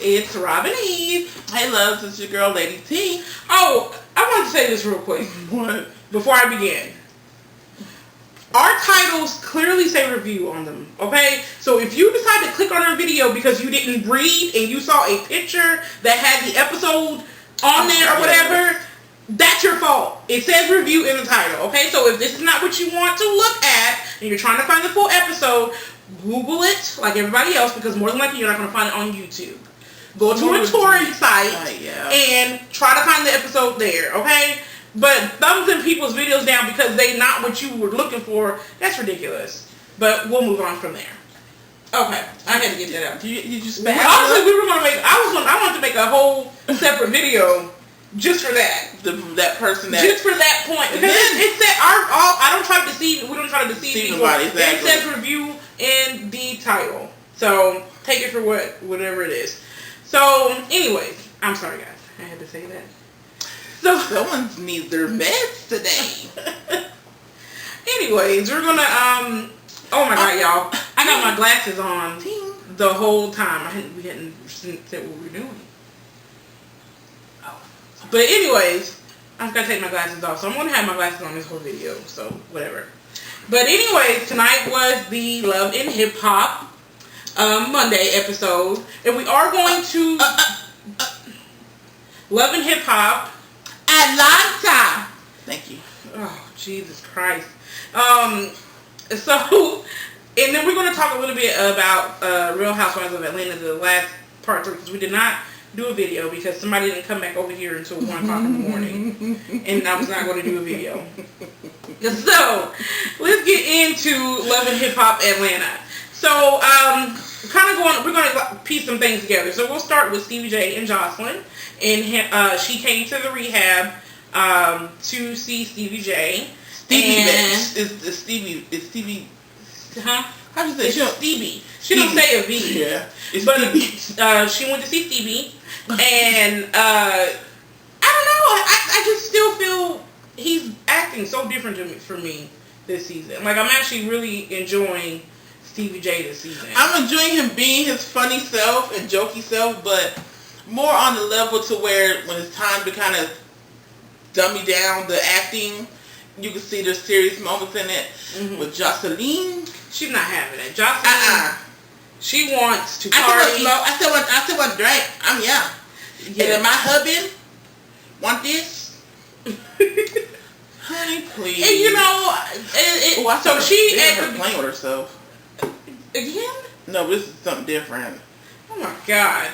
It's Robin Eve. Hey, loves, it's your girl, Lady T. Oh, I want to say this real quick. What? Before I begin. Our titles clearly say review on them, okay? So if you decide to click on our video because you didn't read and you saw a picture that had the episode on there or whatever, that's your fault. It says review in the title, okay? So if this is not what you want to look at and you're trying to find the full episode, Google it like everybody else, because more than likely you're not going to find it on YouTube. Go to a torrent site and try to find the episode there, okay? But thumbsing people's videos down because they not what you were looking for, that's ridiculous. But we'll move on from there. Okay, I had to get that out. You just honestly, we were gonna make. I wanted to make a whole separate video just for that. That person that just for that point, because it said I don't try to deceive. We don't try to deceive people. Exactly. It says review in the title, so take it for whatever it is. So, anyways, I'm sorry guys, I had to say that. So someone needs their meds today. Anyways, we're gonna oh my god, y'all! I got my glasses on the whole time. We hadn't said what we were doing. But anyways, I'm gonna take my glasses off, so I'm gonna have my glasses on this whole video. So whatever. But anyways, tonight was the Love and Hip Hop Monday episode, and we are going to Love and Hip Hop. Atlanta. Thank you. Oh, Jesus Christ. So, and then we're going to talk a little bit about Real Housewives of Atlanta, the last part 3, because we did not do a video because somebody didn't come back over here until 1 o'clock in the morning, and I was not going to do a video. So, let's get into Love and Hip Hop Atlanta. So, we're going to piece some things together. So, we'll start with Stevie J and Joseline. And she came to the rehab to see Stevie J. It's Stevie. Huh? How do you say it's Stevie? She don't say a V. Yeah. It's but Stevie. She went to see Stevie, and I don't know. I just still feel he's acting so different for me this season. Like, I'm actually really enjoying Stevie J this season. I'm enjoying him being his funny self and jokey self, but more on the level to where when it's time to kind of dummy down the acting, you can see there's serious moments in it. Mm-hmm. With Joseline, she's not having it. Joseline, she wants to party. I still want to drink. Yeah. And then my husband want this. Honey, please. And you know, so she her playing with herself again. No, this is something different. Oh my god.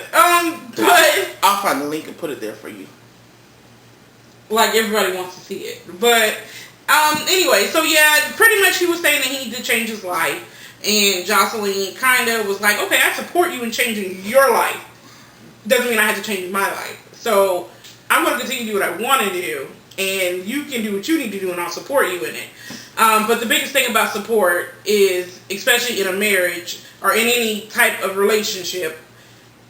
But I'll find the link and put it there for you. Like, everybody wants to see it. But anyway, so yeah, pretty much he was saying that he needed to change his life. And Joseline kind of was like, okay, I support you in changing your life. Doesn't mean I have to change my life. So I'm going to continue to do what I want to do. And you can do what you need to do, and I'll support you in it. But the biggest thing about support is, especially in a marriage or in any type of relationship,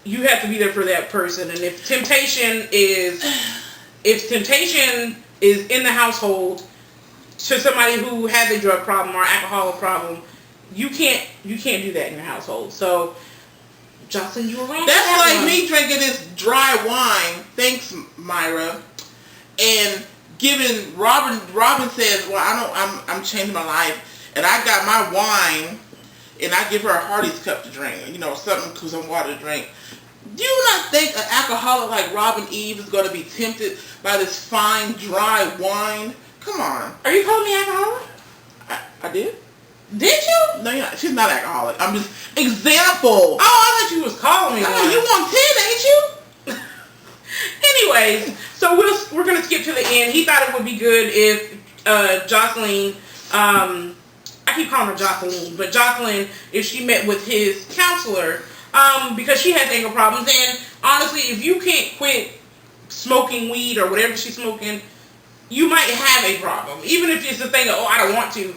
you have to be there for that person. And if temptation is in the household to somebody who has a drug problem or alcohol problem, you can't do that in your household. So, Joseline, you were wrong. That's like me drinking this dry wine. Thanks, Myra. And giving Robin says, well, I'm changing my life, and I got my wine, and I give her a Hardee's cup to drink. You know, some water to drink. Do you not think an alcoholic like Robin Eve is going to be tempted by this fine, dry wine? Come on. Are you calling me alcoholic? I did. Did you? No, she's not alcoholic. I'm just example. Oh, I thought you was calling me. Oh, you want 10, ain't you? Anyways, so we're gonna skip to the end. He thought it would be good if Joseline, I keep calling her Joseline, but Joseline, if she met with his counselor, because she has anger problems. And honestly, if you can't quit smoking weed or whatever she's smoking, you might have a problem. Even if it's a thing of, I don't want to.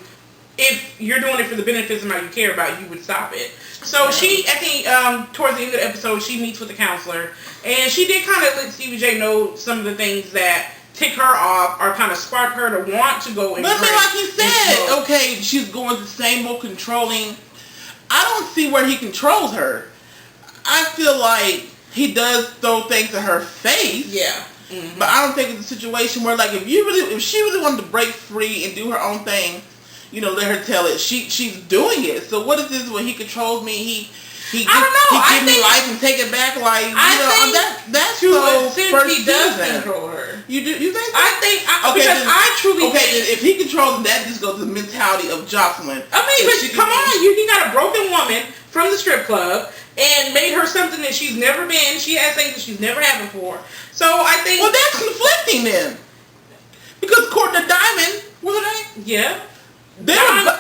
If you're doing it for the benefit of somebody you care about, you would stop it. So she, I think, towards the end of the episode, she meets with the counselor, and she did kind of let Stevie J know some of the things that tick her off or kind of spark her to want to go and But like you said, okay, she's going the same old controlling. I don't see where he controls her. I feel like he does throw things in her face. Yeah. But I don't think it's a situation where, like, if she really wanted to break free and do her own thing, let her tell it. She's doing it. So what is this when he controls me? He I don't know. He gives me life and take it back. Like, that's to so since he does control her. You think? So? I think because I truly think then if he controls them, that just goes to the mentality of Joseline. I mean, but come on, he got a broken woman from the strip club and made her something that she's never been. She has things that she's never had before. So I think... Well, that's conflicting then. Because Courtney Diamond, what are they? Yeah. Dime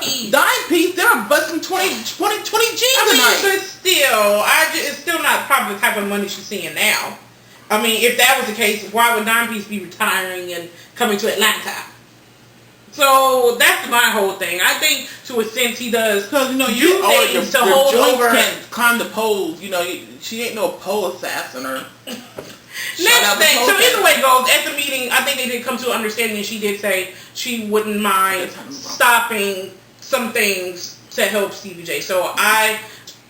piece. They're busting 20 G's tonight. But still, it's still not probably the type of money she's seeing now. I mean, if that was the case, why would Dime Piece be retiring and coming to Atlanta? So that's my whole thing. I think to a sense he does because your hold over. Can't climb the poles. She ain't no pole assassin or. Next thing. So either way it goes, at the meeting, I think they did come to an understanding, and she did say she wouldn't mind stopping some things to help Stevie J. So I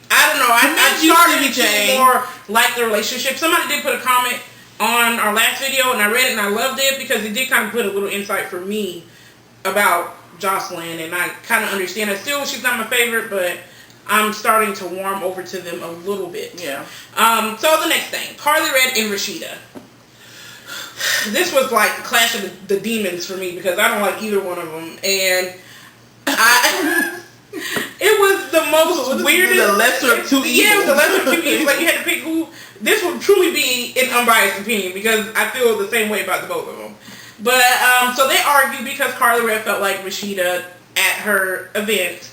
don't know. I'm starting to more like the relationship. Somebody did put a comment on our last video, and I read it and I loved it because it did kind of put a little insight for me about Joseline, and I kind of understand it. Still, she's not my favorite, but I'm starting to warm over to them a little bit. Yeah. So the next thing, Carly Red and Rasheeda. This was like the clash of the demons for me because I don't like either one of them, and it was the most weirdest. The lesser of two evils. Yeah, it was the lesser of two evils. Like you had to pick who. This would truly be an unbiased opinion because I feel the same way about the both of them. But so they argued because Carly Red felt like Rasheeda at her event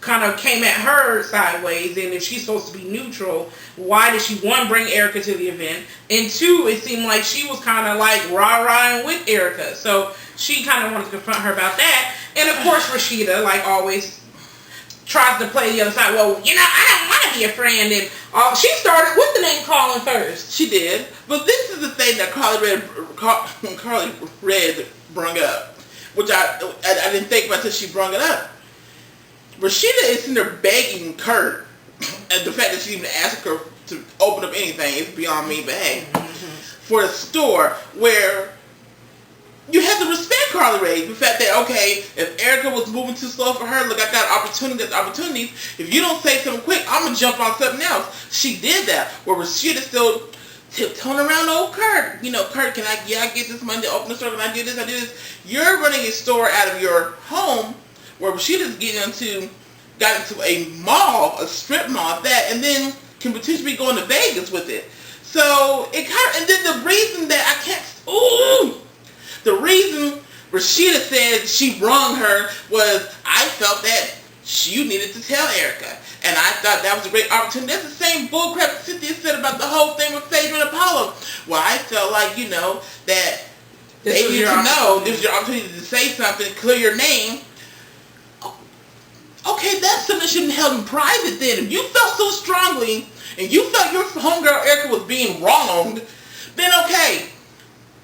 kind of came at her sideways, and if she's supposed to be neutral, why did she, one, bring Erica to the event, and two, it seemed like she was kind of like rah-rahing with Erica, so she kind of wanted to confront her about that, and of course Rasheeda, like always, tries to play the other side. Well, I don't want to be a friend, and she started with the name calling first. She did, but this is the thing that Carly Red brung up, which I didn't think about until she brung it up. Rasheeda is in there begging Kirk, and the fact that she even asked her to open up anything is beyond me, but hey, for a store where you have to respect Carly Red. The fact that, okay, if Erica was moving too slow for her, look, I got opportunities. If you don't say something quick, I'm going to jump on something else. She did that, where Rasheeda still tiptoeing around old Kirk. Kirk, can I get this money to open the store? Can I do this? You're running a store out of your home, where Rasheeda's got into a mall, a strip mall at that, and then can potentially be going to Vegas with it. So it kind of, and then the reason that the reason Rasheeda said she wronged her was I felt that you needed to tell Erica, and I thought that was a great opportunity. That's the same bullcrap Cynthia said about the whole thing with Phaedra and Apollo. Well, I felt like that they need to know this is your opportunity to say something, clear your name. Okay, that's something that shouldn't held in private then. If you felt so strongly and you felt your homegirl Erica was being wronged, then okay,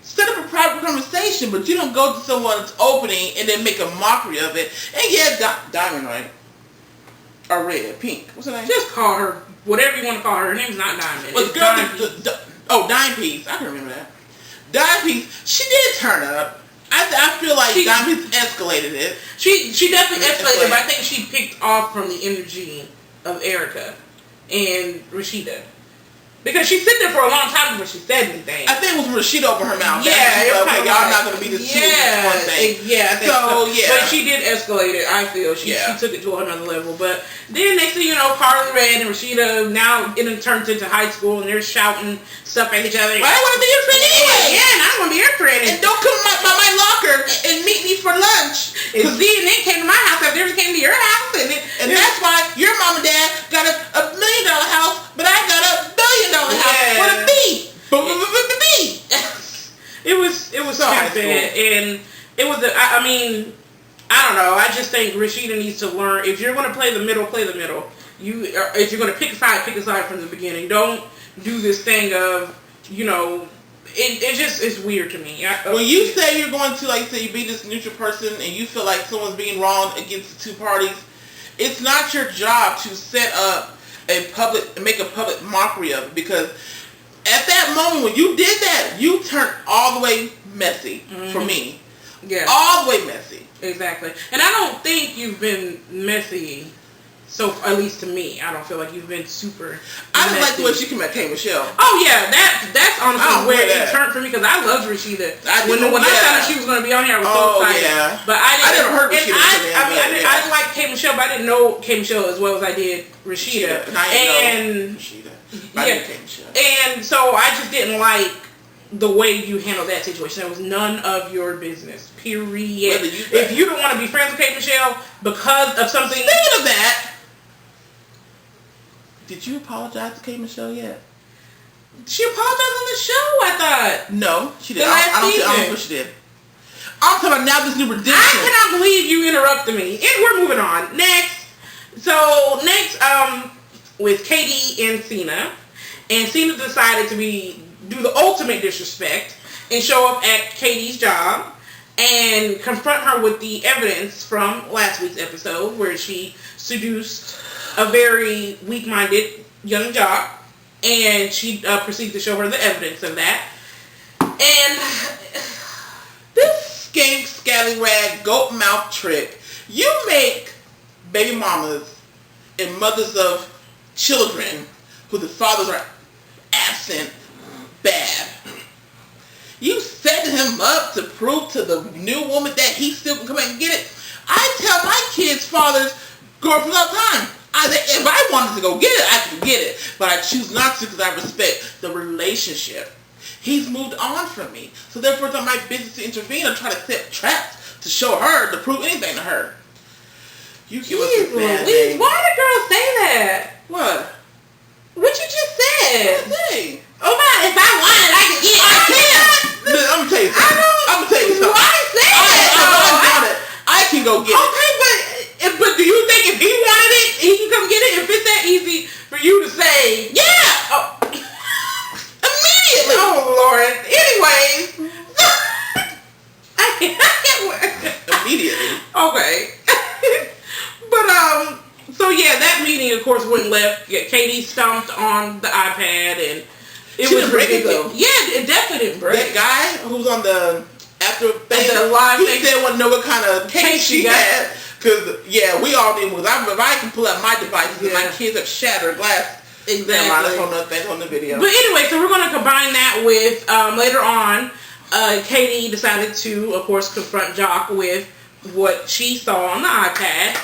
set up a private conversation, but you don't go to someone's opening and then make a mockery of it. And yeah, Diamond, right? Or Red, Pink. What's her name? Just call her whatever you want to call her. Her name's not Diamond. Well, Dime Piece. I can remember that. Dime Piece. She did turn up. I feel like Dime Piece escalated it. She definitely escalated, but I think she picked off from the energy of Erica and Rasheeda. Because she sat there for a long time before she said anything. I think it was Rasheeda over her mouth. Yeah, okay, y'all not going to be this one thing. Yeah, I think so. Yeah. But she did escalate it, I feel. She took it to another level. But then next thing you know, Carly Red and Rasheeda, now it turns into high school, and they're shouting stuff at each other. Well, I want to be your friend anyway. Yeah, and I want to be your friend. And don't come by my locker and meet me for lunch. Because then they came to my house after they came to your house. And that's why your mom and dad got a $1 million house, but I got a $1 billion house with a B. It was so stupid, and it was. I mean, I don't know. I just think Rasheeda needs to learn. If you're going to play the middle, play the middle. If you're going to pick a side from the beginning. Don't do this thing of it's weird to me. When you say you're going to, like, say you be this neutral person and you feel like someone's being wronged against the two parties, it's not your job to set up make a public mockery of it, because At that moment when you did that, you turned all the way messy for me. Yeah. All the way messy. Exactly. And I don't think you've been messy. So, at least to me, I don't feel like you've been super I just messy. like the way she came at K. Michelle. Oh, yeah. That's honestly where it turned for me, because I loved Rasheeda. When I found out she was going to be on here, I was so excited. Yeah. But I never heard Rasheeda. I liked K. Michelle, but I didn't know K. Michelle as well as I did Rasheeda. And I didn't know Rasheeda. And so I just didn't like the way you handled that situation. That was none of your business. Period. If you don't want to be friends with K. Michelle because of something... Speaking of that, did you apologize to K. Michelle yet? She apologized on the show, I thought. No, she didn't. I don't think she did. I'm talking about now this new redemption. I cannot believe you interrupted me. And we're moving on. Next, with Katie and Cena. And Cena decided to do the ultimate disrespect and show up at Katie's job and confront her with the evidence from last week's episode where she seduced a very weak-minded young jock, and she proceeded to show her the evidence of that. And this skank, scallywag, goat mouth trick, you make baby mamas and mothers of children who the fathers are absent bad. You set him up to prove to the new woman that he still can come back and get it. I tell my kids' fathers, girlfriends all the time, if I wanted to go get it, I can get it. But I choose not to because I respect the relationship. He's moved on from me. So therefore it's not my business to intervene or try to set traps to show her, to prove anything to her. You give us a bad name. Why did girls say that? What? What you just said? What say? Oh my, if I wanted, I could get it. I can. I'm gonna tell you something. Why say that? I can go get it. Okay, but do you think if he wanted it, he can come get it? If it's that easy for you to say, yeah. Oh. Immediately. Oh, Lord. Anyways. I can't. Immediately. Okay. But, so yeah, that meeting, of course, went left. Yeah, Katie stomped on the iPad, and it was ridiculous. Yeah, it definitely didn't break. That guy who was on the after thing, the live he thing, said what know what kind of case she had. Because yeah, we all need. If I can pull out my devices, and my kids have shattered glass. Exactly. That's on the on the video. But anyway, so we're going to combine that with later on. Katie decided to, of course, confront Jock with what she saw on the iPad.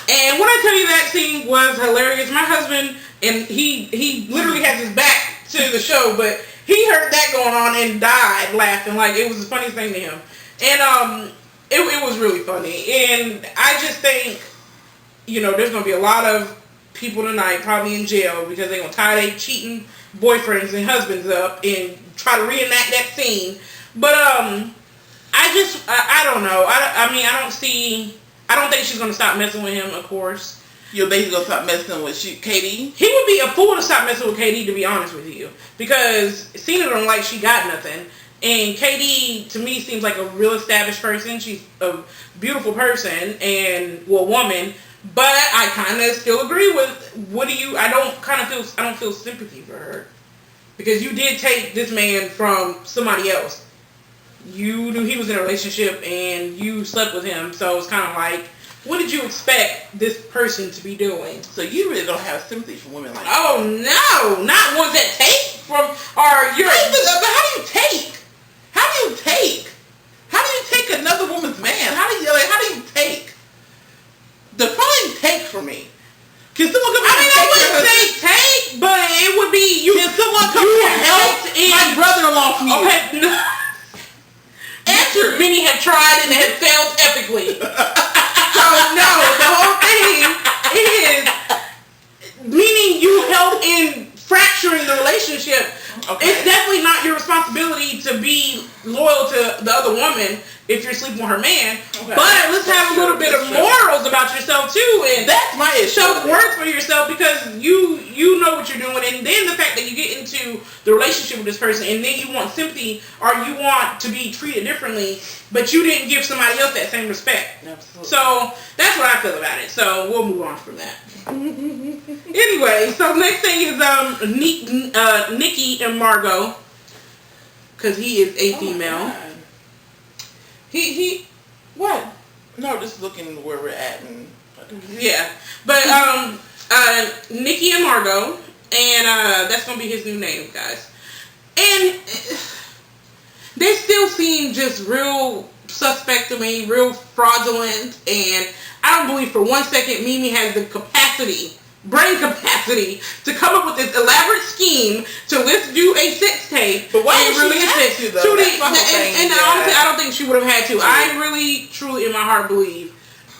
And when I tell you that scene was hilarious, my husband, and he literally has his back to the show, but he heard that going on and died laughing. Like, it was the funniest thing to him. And it was really funny. And I just think, there's going to be a lot of people tonight probably in jail because they're going to tie their cheating boyfriends and husbands up and try to reenact that scene. But I don't know. I don't think she's going to stop messing with him, of course. You think he's going to stop messing with Katie? He would be a fool to stop messing with Katie, to be honest with you. Because Cena don't like she got nothing. And Katie, to me, seems like a real established person. She's a beautiful person and, woman. But I kind of still agree with, I don't feel sympathy for her. Because you did take this man from somebody else. You knew he was in a relationship and you slept with him. So it's kind of like, what did you expect this person to be doing? So you really don't have sympathy for women like that? Oh, no. Not ones that take from, but how do you take? How do you take? How do you take another woman's man? How do you take? Define take for me. Can someone come and I wouldn't say take, but it would be you. Can someone come and help my brother-in-law from you? Okay, no. Answer. Many have tried and have failed epically. So no, the whole thing is meaning you help in fracturing the relationship. Okay. It's definitely not your responsibility to be loyal to the other woman if you're sleeping with her man. Okay. But let's have a little bit of morals about yourself too, and that's my issue. Self-worth for yourself, because you know what you're doing, and then the fact that you get into the relationship with this person, and then you want sympathy or you want to be treated differently, but you didn't give somebody else that same respect. Absolutely. So that's what I feel about it. So we'll move on from that. Anyway, Anyway, so next thing is Nikki and Margot, because he is a female. He what? No, just looking where we're at. Yeah, but Nikki and Margot, and that's gonna be his new name, guys. And they still seem just real suspect to me, real fraudulent, and I don't believe for 1 second Mimi has the brain capacity to come up with this elaborate scheme to let's do a sex tape. But why and would she have to, though? And honestly, I don't think she would have had to. I really, truly, in my heart, believe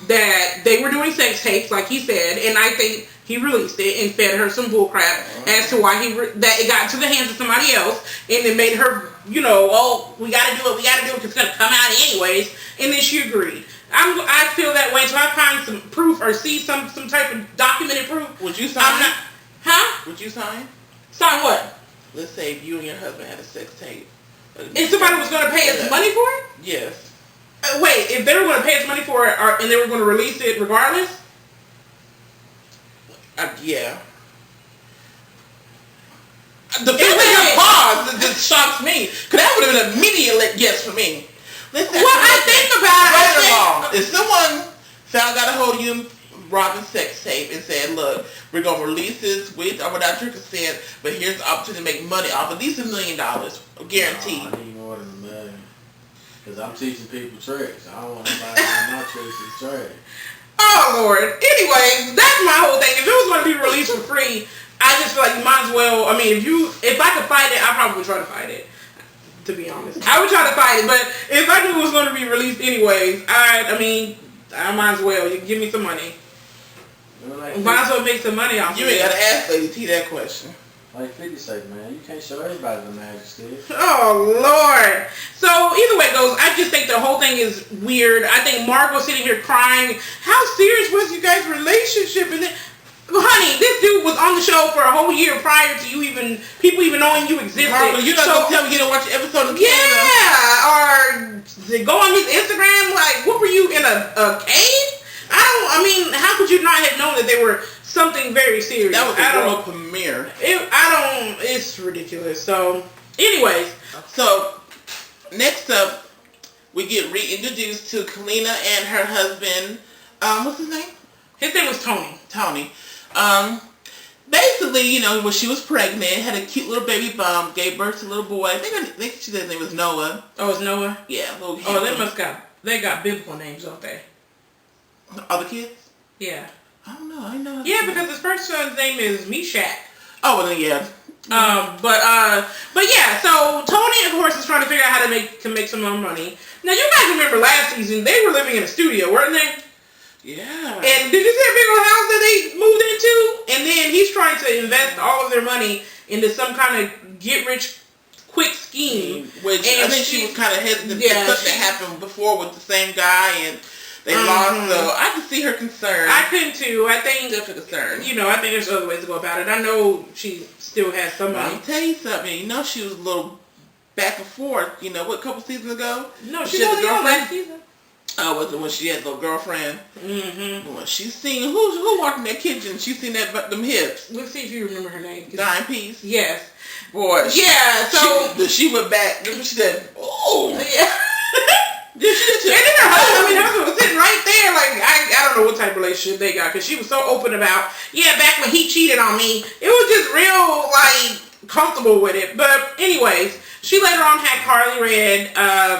that they were doing sex tapes, like he said, and I think he released it and fed her some bullcrap as to why that it got into the hands of somebody else, and it made her, oh, we gotta do it because it's gonna come out anyways, and then she agreed. I feel that way, so I find some proof or see some type of documented proof. Would you sign? Would you sign? Sign what? Let's say if you and your husband had a sex tape. And somebody was going to pay us money for it? Yes. Wait, if they were going to pay us money for it and they were going to release it regardless? Yeah. The fact that you paused just shocks me. Because that would have been an immediate yes for me. Listen, I think about it. If someone got a hold of you, Robin's sex tape, and said, look, we're going to release this with or without your consent, but here's the opportunity to make money off at least $1 million, guaranteed. No, I need more than $1 million. Because I'm teaching people tricks. I don't want nobody to know my tricks is trash. Oh, Lord. Anyway, that's my whole thing. If it was going to be released for free, I just feel like you might as well, if I could fight it, I probably would try to fight it. To be honest, I would try to fight it, but if I knew it was going to be released anyways, I might as well. You give me some money. Might as well make some money off. You ain't got to ask Lady T that question. Like 50 said, man, you can't show everybody the magic stick. Oh, Lord. So, either way it goes, I just think the whole thing is weird. I think Margot sitting here crying, how serious was you guys' relationship? And then, honey, this dude was on the show for a whole year prior to people even knowing you existed. Margot, you're not going to tell me you didn't watch the episode of Canada? Yeah, or go on his Instagram, like, what were you, in a cave? How could you not have known that they were something very serious? That was the world premiere. It's ridiculous. So, anyways. So, next up, we get reintroduced to Kina and her husband. What's his name? His name was Tony. Tony. Basically, when she was pregnant, had a cute little baby bump, gave birth to a little boy. I think she said his name was Noah. Oh, it's Noah? Yeah. They got biblical names, don't they? Other kids? Yeah. I don't know. I know. Yeah, because his first son's name is Meshach. Oh, well, then, yeah. But yeah, so Tony, of course, is trying to figure out how to make some more money. Now, you guys remember last season, they were living in a studio, weren't they? Yeah. And did you see that big old house that they moved into? And then he's trying to invest all of their money into some kind of get-rich-quick scheme. Which I think she was kind of hesitant. Yeah, something that happened before with the same guy, and they lost, so I can see her concern. I can too. I think definitely concerned. I think there's other ways to go about it. I know she still has some money. I'll tell you something. She was a little back and forth. What, a couple seasons ago? No, she had a girlfriend last season. Oh, was it when she had a little girlfriend? Mm-hmm. When she seen who walked in that kitchen? She seen them hips. Let's see if you remember her name. Dime Piece. Yes. Boy. Yeah. So she went back. She said, "Oh." Yeah. And then her husband was sitting right there, like, I don't know what type of relationship they got, because she was so open about, back when he cheated on me, it was just real, like, comfortable with it. But anyways, she later on had Carly Red,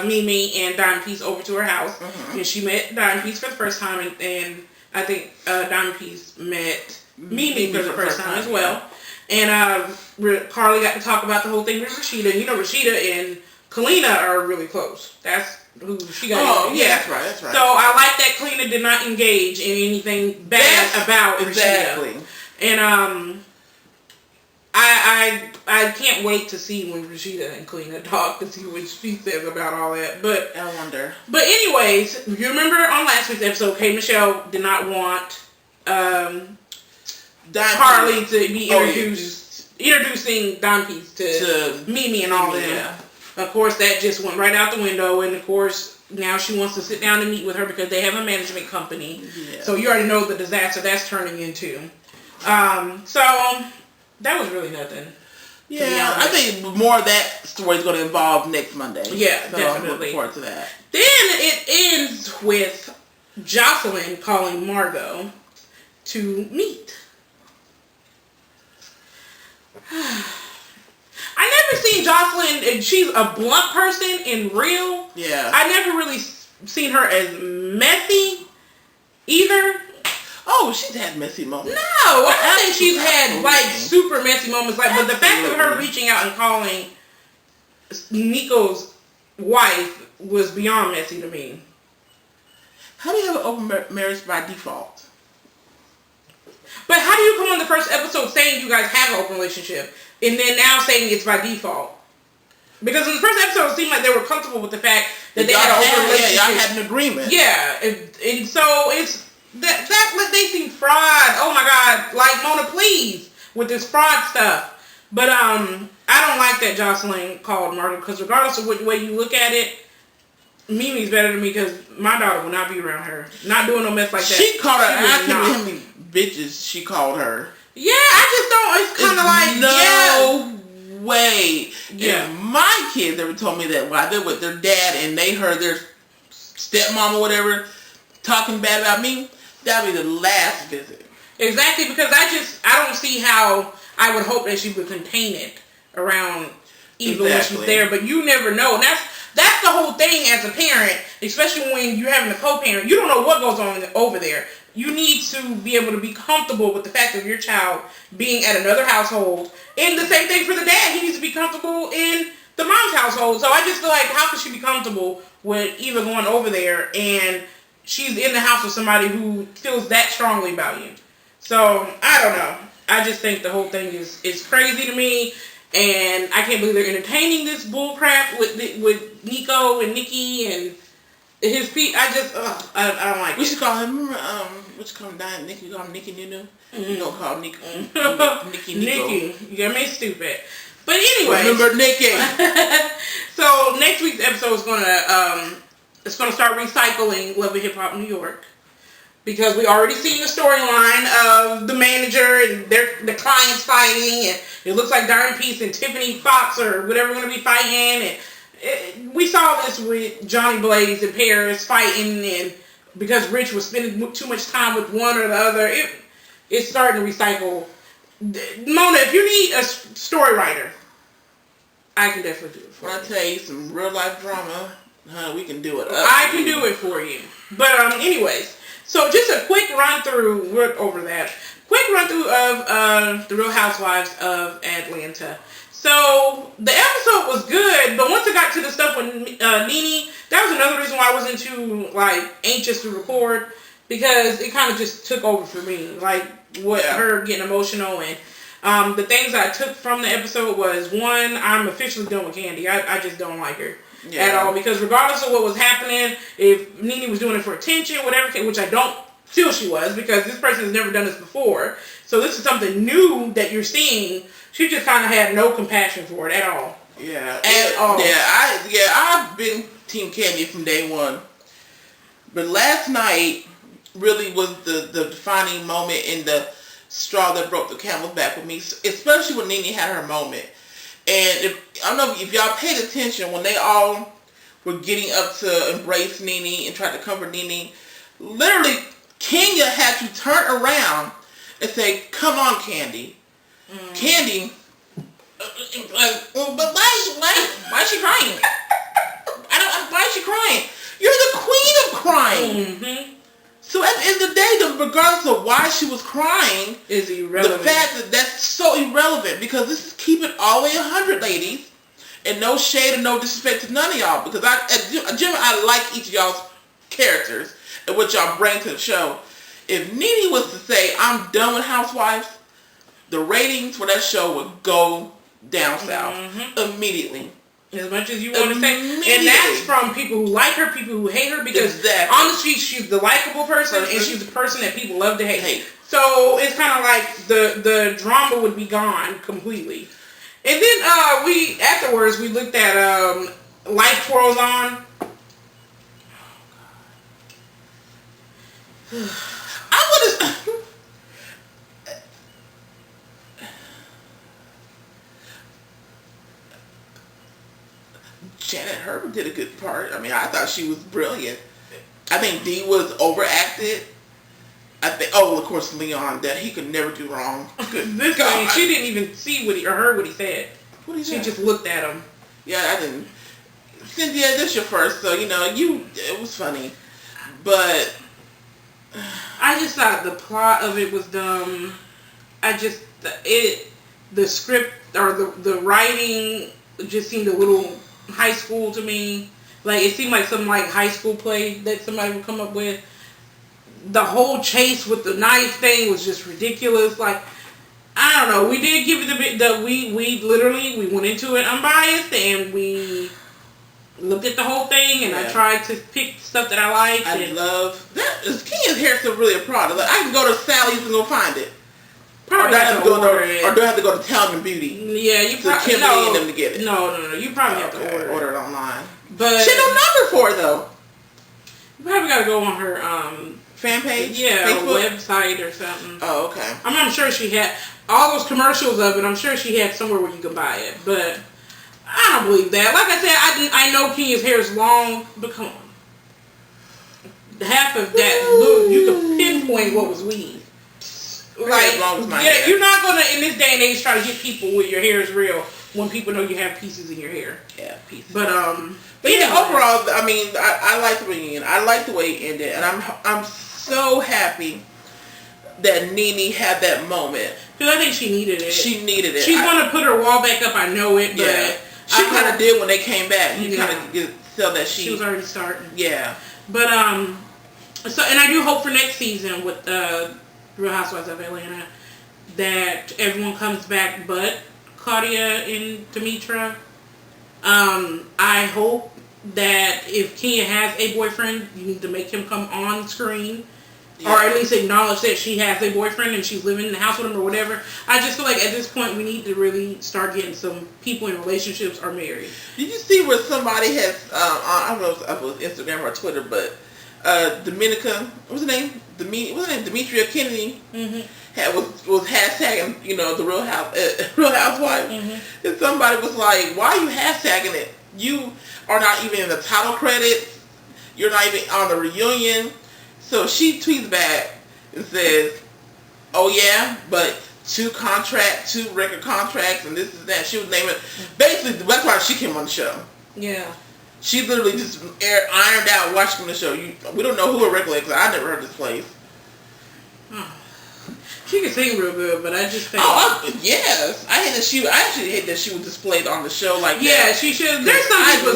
Mimi, and Diamond Piece over to her house, and she met Diamond Piece for the first time, and I think Diamond Piece met Mimi for the first time as well. And Carly got to talk about the whole thing with Rasheeda. Rasheeda and Kina are really close. That's who she got. Oh, yeah, that's right. So I like that Kina did not engage in anything bad about exactly. Rasheeda. And I can't wait to see when Rasheeda and Kina talk to see what she says about all that. But I wonder. But anyways, you remember on last week's episode, K. Michelle did not want Carly to be introducing Don Piece to Mimi and all that. Yeah. Of course, that just went right out the window, and of course, now she wants to sit down and meet with her because they have a management company. Yeah. So you already know the disaster that's turning into. So that was really nothing. Yeah, I think more of that story is going to involve next Monday. Yeah, so definitely. I'm looking forward to that. Then it ends with Joseline calling Margot to meet. I never seen Joseline, and she's a blunt person in real. Yeah. I never really seen her as messy either. Oh, she's had messy moments. No, I think she's had like super messy moments. Like, but the fact of her reaching out and calling Nico's wife was beyond messy to me. How do you have an open marriage by default? But how do you come on the first episode saying you guys have an open relationship and then now saying it's by default? Because in the first episode, it seemed like they were comfortable with the fact that they had an open relationship. Yeah, y'all had an agreement. Yeah, and so it's that they seem fraud. Oh my God, like Mona, please with this fraud stuff. But I don't like that Joseline called Margot, because regardless of which way you look at it, Mimi's better than me, because my daughter will not be around her. Not doing no mess like that. She called her. I can't believe how many bitches she called her. Yeah, I just don't. It's kind of like no way. Yeah. If my kids ever told me that while they're with their dad and they heard their stepmom or whatever talking bad about me, that'd be the last visit. Exactly, because I don't see how I would hope that she would contain it around Eva when she's there, but you never know. And that's the whole thing as a parent, especially when you're having a co-parent. You don't know what goes on over there. You need to be able to be comfortable with the fact of your child being at another household. And the same thing for the dad. He needs to be comfortable in the mom's household. So I just feel like, how could she be comfortable with Eva going over there and she's in the house with somebody who feels that strongly about you? So, I don't know. I just think the whole thing is crazy to me. And I can't believe they're entertaining this bullcrap with Nico and Nikki and his people. I don't like it. We should call him, remember, what you call him, Nikki? You call him Nikki Nunu? Mm-hmm. You don't call Nikki Nico. Nikki. You got me stupid. But anyway. Remember Nikki. So next week's episode is it's gonna start recycling Love and Hip Hop New York. Because we already seen the storyline of the manager and the clients fighting, and it looks like Darren Peace and Tiffany Fox or whatever going to be fighting, and we saw this with Johnny Blaze and Paris fighting, and because Rich was spending too much time with one or the other, it's starting to recycle. Mona, if you need a story writer, I can definitely do it for you. When I tell you some real life drama, we can do it. I can do it for you. But anyways. So just a quick run through, we're over that. Quick run through of the Real Housewives of Atlanta. So the episode was good, but once it got to the stuff with Nene, that was another reason why I wasn't too anxious to record, because it kind of just took over for me. Her getting emotional, and the things I took from the episode was, one, I'm officially done with Candy. I just don't like her. At all, because regardless of what was happening, if Nene was doing it for attention, whatever, which I don't feel she was, because this person has never done this before, so this is something new that you're seeing. She just kind of had no compassion for it at all. Yeah, at all. I've been Team Candy from day one, but last night really was the defining moment in the straw that broke the camel's back with me, especially when Nene had her moment. And I don't know if y'all paid attention when they all were getting up to embrace Nene and try to comfort Nene. Literally, Kenya had to turn around and say, "Come on, Candy." Candy, but why is she crying? Why is she crying? You're the queen of crying. Mm-hmm. So at the end of the day, regardless of why she was crying, is irrelevant. The fact that's so irrelevant, because this is keep it all the way 100, ladies, and no shade and no disrespect to none of y'all, because I like each of y'all's characters and what y'all bring to the show. If Nene was to say, "I'm done with Housewives," the ratings for that show would go down south immediately. As much as you want to say. And that's from people who like her, people who hate her, because on the street she's the likable person and she's the person that people love to hate. So it's kind of like the drama would be gone completely. And then afterwards we looked at Life Twirls On. Shannon Herbert did a good part. I mean, I thought she was brilliant. I think Dee was overacted. I think, of course, Leon, that he could never do wrong. Good This God. thing, she didn't even see what he or heard what he said. What did he She say? just looked at him. Yeah, I didn't. Cynthia, this your first, so it was funny, but I just thought the plot of it was dumb. The script or the writing just seemed a little high school to me. Like, it seemed like some like high school play that somebody would come up with. The whole chase with the knife thing was just ridiculous. Like, I don't know. We did give it we literally went into it unbiased and we looked at the whole thing and I tried to pick stuff that I liked. I love that. Kina's hair still really a product. Like, I can go to Sally's and go find it. Or do I have to go to Talon Beauty? Yeah, you probably Kimberly and them to get it. No. You probably have to order it online. But she had no number for it though. You probably gotta go on her fan page, Facebook? Website or something. Oh, okay. I'm sure she had all those commercials of it. I'm sure she had somewhere where you could buy it, but I don't believe that. Like I said, I know Kina's hair is long, but come on, half of that look you could pinpoint what was weave. Like, as long as my hair. You're not gonna in this day and age try to get people with your hair is real when people know you have pieces in your hair. Yeah, pieces. But yeah, overall, I mean, I like the reunion. I like the way it ended, and I'm so happy that Nene had that moment. Because I think she needed it. She needed it. She's gonna put her wall back up. I know it, but she kind of did when they came back. You kind of tell that she was already starting. Yeah. But so and I do hope for next season with Real Housewives of Atlanta that everyone comes back, but Claudia and Demetra. I hope that if Kenya has a boyfriend, you need to make him come on screen. Yeah. Or at least acknowledge that she has a boyfriend and she's living in the house with him or whatever. I just feel like at this point we need to really start getting some people in relationships or married. Did you see where somebody has, I don't know if it was Instagram or Twitter, but Dominica, what's her name? Demetria Kennedy was hashtagging, the Real Housewife. Mm-hmm. And somebody was like, why are you hashtagging it? You are not even in the title credits. You're not even on the reunion. So she tweets back and says, oh yeah, but 2 record contracts and this and that. She was naming, basically, that's why she came on the show. Yeah. She literally just ironed out watching the show. We don't know who her record is because I never heard this place. Oh. She can sing real good, but I just think... yes. I actually hate that she was displayed on the show like that. Yeah, she should. There's some people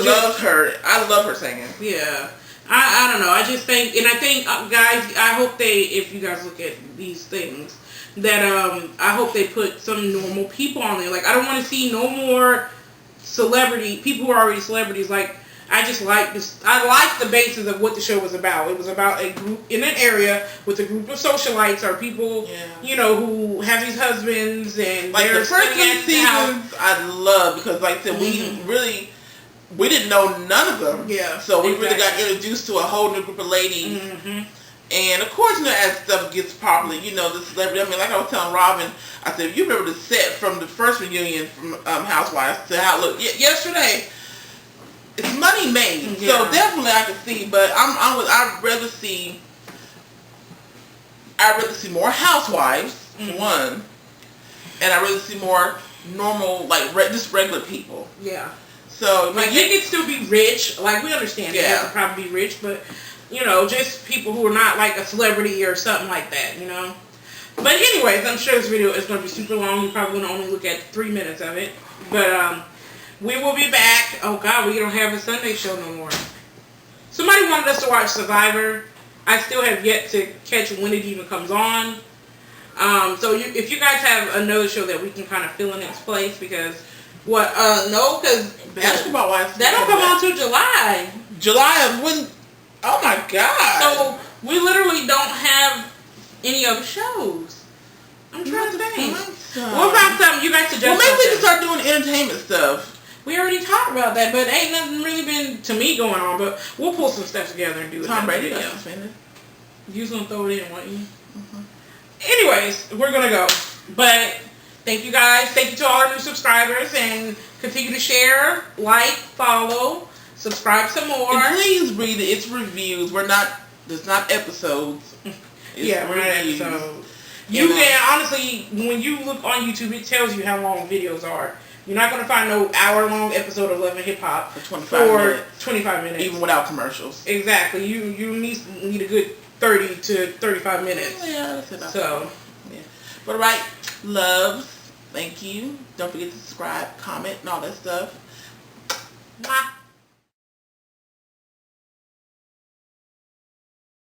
I love her singing. Yeah. I don't know. I just think, and I think, guys, I hope if you guys look at these things, that I hope they put some normal people on there. Like, I don't want to see no more people who are already celebrities. Like, I just like this. I like the basis of what the show was about. It was about a group in an area with a group of socialites or people, who have these husbands and like they're the first 3 seasons. I love because, like I said, we didn't know none of them. Yeah. So we really got introduced to a whole new group of ladies. Mm-hmm. And of course, as stuff gets popular, the celebrity. I mean, like I was telling Robin, I said, you remember the set from the first reunion from Housewives to how it looked yesterday. It's money made, so definitely I can see. But I'd rather see more Housewives for one, and I'd rather see more normal, like just regular people. Yeah. So like they could still be rich. Like we understand they have to probably be rich, but just people who are not like a celebrity or something like that. But anyways, I'm sure this video is going to be super long. You're probably going to only look at 3 minutes of it, but we will be back. Oh God, we don't have a Sunday show no more. Somebody wanted us to watch Survivor. I still have yet to catch when it even comes on. So if you guys have another show that we can kind of fill in its place, because no, because basketball wise, that don't come on till July. July of when? Oh my God! So we literally don't have any other shows. I'm trying to think. What about something you guys suggest? Well, maybe we can start doing entertainment stuff. We already talked about that, but ain't nothing really been to me going on. But we'll pull some stuff together and do it. Tom Brady got suspended. You was gonna throw it in, weren't you? Mm-hmm. Anyways, we're gonna go. But Thank you guys. Thank you to all our new subscribers, and continue to share, like, follow, subscribe some more. And please read it. It's reviews. There's not episodes. Yeah, we're not episodes. You can, honestly, when you look on YouTube, it tells you how long videos are. You're not going to find no hour-long episode of Love and Hip Hop for 25 minutes. Even without commercials. Exactly. You need a good 30 to 35 minutes. Yeah, that's enough. So, yeah. But alright, loves, thank you. Don't forget to subscribe, comment, and all that stuff. Mwah.